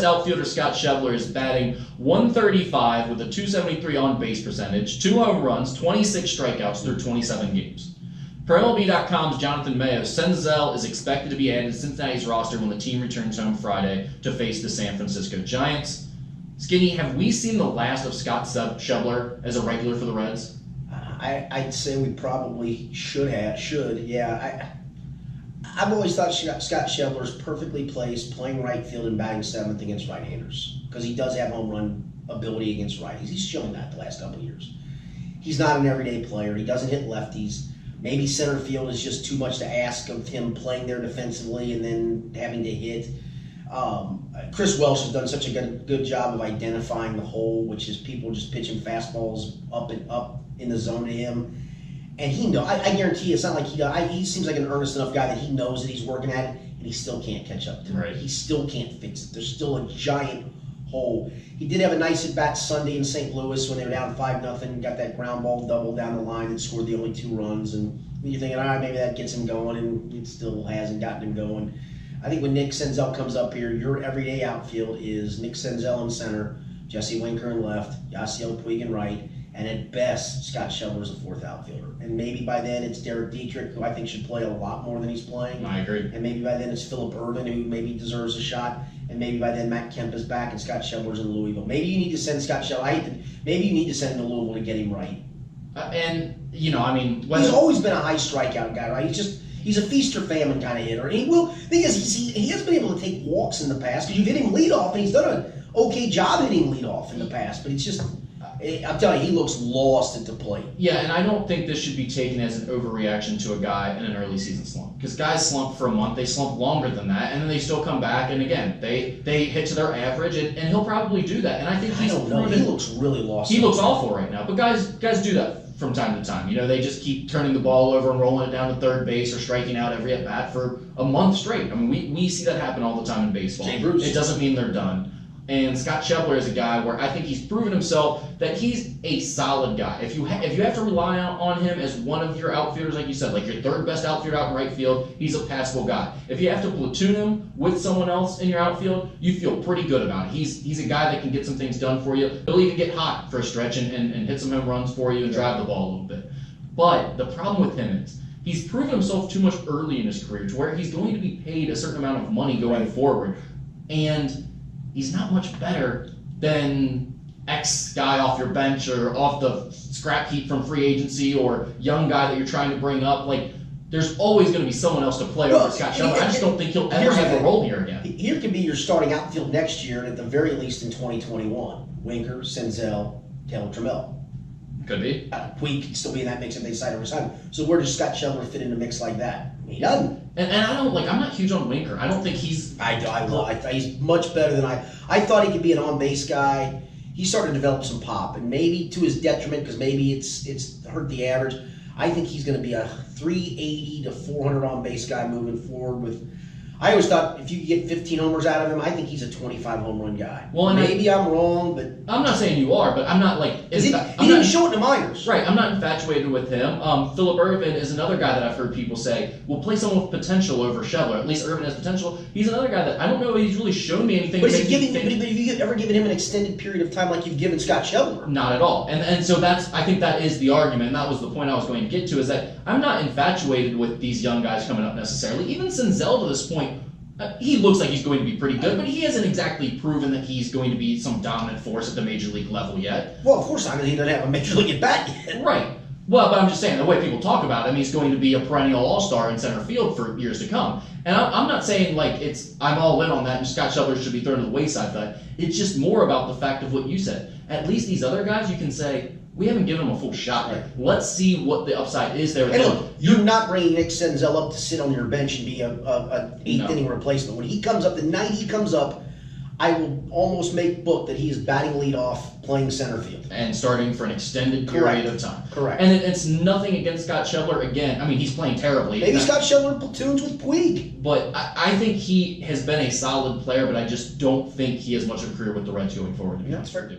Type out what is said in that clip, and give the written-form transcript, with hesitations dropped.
Outfielder Scott Schebler is batting .135 with a .273 on-base percentage, 2 home runs, 26 strikeouts through 27 games. Per MLB.com's Jonathan Mayo, Senzel is expected to be added to Cincinnati's roster when the team returns home Friday to face the San Francisco Giants. Skinny, have we seen the last of Scott Schebler as a regular for the Reds? I'd say we probably should. Yeah. I've always thought Scott Schebler is perfectly placed playing right field and batting seventh against right-handers because he does have home run ability against righties. He's shown that the last couple of years. He's not an everyday player. He doesn't hit lefties. Maybe center field is just too much to ask of him playing there defensively and then having to hit. Chris Welsh has done such a good job of identifying the hole, which is people just pitching fastballs up in the zone to him. And he knows. I guarantee it's not like he seems like an earnest enough guy that he knows that he's working at it, and he still can't catch up to it. Right. He still can't fix it. There's still a giant hole. He did have a nice at-bat Sunday in St. Louis when they were down 5-0, got that ground ball double down the line and scored the only 2 runs. And you're thinking, all right, maybe that gets him going, and it still hasn't gotten him going. I think when Nick Senzel comes up here, your everyday outfield is Nick Senzel in center, Jesse Winker in left, Yasiel Puig in right, and at best, Scott Schebler is a 4th outfielder. And maybe by then it's Derek Dietrich, who I think should play a lot more than he's playing. I agree. And maybe by then it's Phillip Ervin, who maybe deserves a shot. And maybe by then Matt Kemp is back and Scott Schebler's in Louisville. Maybe you need to send Scott Schebler. Maybe you need to send him to Louisville to get him right. He's always been a high strikeout guy, right? He's a feast or famine kind of hitter. And thing is, he has been able to take walks in the past because you've hit him leadoff, and he's done an okay job hitting leadoff in the past. But it's just, I'm telling you, he looks lost at the plate. Yeah, and I don't think this should be taken as an overreaction to a guy in an early season slump. Because guys slump for a month, they slump longer than that, and then they still come back, and again, they hit to their average, and he'll probably do that. And I think I don't know. He looks really lost. He looks awful right now, but guys do that from time to time. They just keep turning the ball over and rolling it down to third base or striking out every at bat for a month straight. I mean, we see that happen all the time in baseball. Jay Bruce. It doesn't mean they're done. And Scott Schebler is a guy where I think he's proven himself that he's a solid guy. If you have to rely on him as one of your outfielders, like you said, like your third best outfielder out in right field, he's a passable guy. If you have to platoon him with someone else in your outfield, you feel pretty good about it. He's a guy that can get some things done for you. He'll even get hot for a stretch and hit some home runs for you and drive the ball a little bit. But the problem with him is he's proven himself too much early in his career to where he's going to be paid a certain amount of money going forward. And he's not much better than X guy off your bench or off the scrap heap from free agency or young guy that you're trying to bring up. Like, there's always going to be someone else to play over Scott Schebler. I just don't think he'll ever have a role here again. Here could be your starting outfield next year, and at the very least in 2021. Winker, Senzel, Taylor Trammell. Could be. Puig could still be in that mix if they decide to resign. So where does Scott Schebler fit in a mix like that? He doesn't. And I don't I'm not huge on Winker. I don't think he's. He's much better than I thought he could be an on-base guy. He started to develop some pop, and maybe to his detriment because maybe it's hurt the average. I think he's going to be a 380 to 400 on-base guy moving forward. I always thought if you could get 15 homers out of him, I think he's a 25 home run guy. Well, maybe I'm wrong, but I'm not saying you are, but I'm not like he didn't show it in the minors. Right, I'm not infatuated with him. Phillip Ervin is another guy that I've heard people say will play someone with potential over Schebler. At least Ervin has potential. He's another guy that I don't know if he's really shown me anything. But have you ever given him an extended period of time like you've given Scott Schebler? Not at all. And so I think that is the argument, and that was the point I was going to get to, is that I'm not infatuated with these young guys coming up necessarily. Even Senzel to this point, he looks like he's going to be pretty good, but he hasn't exactly proven that he's going to be some dominant force at the major league level yet. Well, of course not, because he doesn't have a major league at bat yet. Right. Well, but I'm just saying, the way people talk about him, he's going to be a perennial all-star in center field for years to come. And I'm not saying like I'm all in on that and Scott Schebler should be thrown to the wayside for that. It's just more about the fact of what you said. At least these other guys, you can say, we haven't given him a full shot yet. Let's see what the upside is there. And look, you're not bringing Nick Senzel up to sit on your bench and be an eighth-inning replacement. When he comes up, the night he comes up, I will almost make book that he is batting leadoff, playing center field. And starting for an extended period of time. Correct. And it's nothing against Scott Schebler. Again, I mean, he's playing terribly. Maybe Scott Schebler platoons with Puig. But I think he has been a solid player, but I just don't think he has much of a career with the Reds going forward. Yeah, that's fair.